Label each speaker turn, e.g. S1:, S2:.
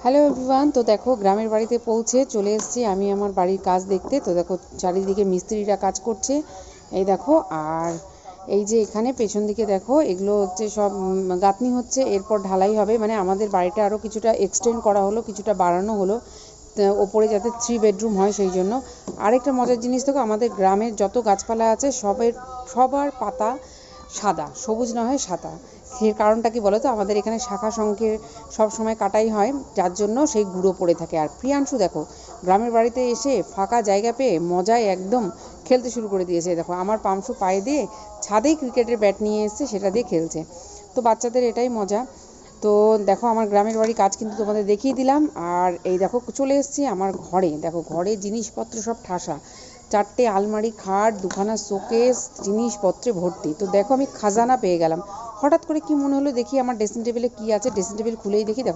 S1: Hello everyone. তো দেখো গ্রামের বাড়িতে পৌঁছে চলে এসেছি আমি আমার বাড়ির কাজ দেখতে। তো দেখো চারিদিকে মিস্ত্রিরা কাজ করছে, এই দেখো। আর এই যে এখানে পেছন দিকে দেখো, এগুলো হচ্ছে সব গাঁথনি হচ্ছে, এরপর ঢালাই হবে। মানে আমাদের বাড়িটা আরও কিছুটা এক্সটেন্ড করা হলো, কিছুটা বাড়ানো হলো ওপরে, যাতে 3 বেডরুম হয় সেই জন্য। আরেকটা মজার জিনিস দেখো, আমাদের গ্রামের যত গাছপালা আছে সবার পাতা সাদা, সবুজ না হয় সাদা। এর কারণটা কি বলো তো, আমাদের এখানে শাখা শঙ্খের সব সময় কাটাই হয়, যার জন্য সেই গুঁড়ো পড়ে থাকে। আর প্রিয়াংশু দেখো গ্রামের বাড়িতে এসে ফাঁকা জায়গা পেয়ে মজায় একদম খেলতে শুরু করে দিয়েছে। দেখো আমার পামসু পায়ে দিয়ে ছাদেই ক্রিকেটের ব্যাট নিয়ে এসছে, সেটা দিয়ে খেলছে। তো বাচ্চাদের এটাই মজা। তো দেখো আমার গ্রামের বাড়ির কাজ কিন্তু তোমাদের দেখিয়ে দিলাম। আর এই দেখো চলে এসেছি আমার ঘরে। দেখো ঘরে জিনিসপত্র সব ঠাসা, 4টে আলমারি, খাট, 2খানা শোকেস, জিনিসপত্রে ভর্তি। তো দেখো আমি খাজানা পেয়ে গেলাম। হঠাৎ করে কি মনে হলো, দেখি আমার ড্রেসিং টেবিলে কী আছে। ড্রেসিং টেবিল খুলেই দেখি, দেখো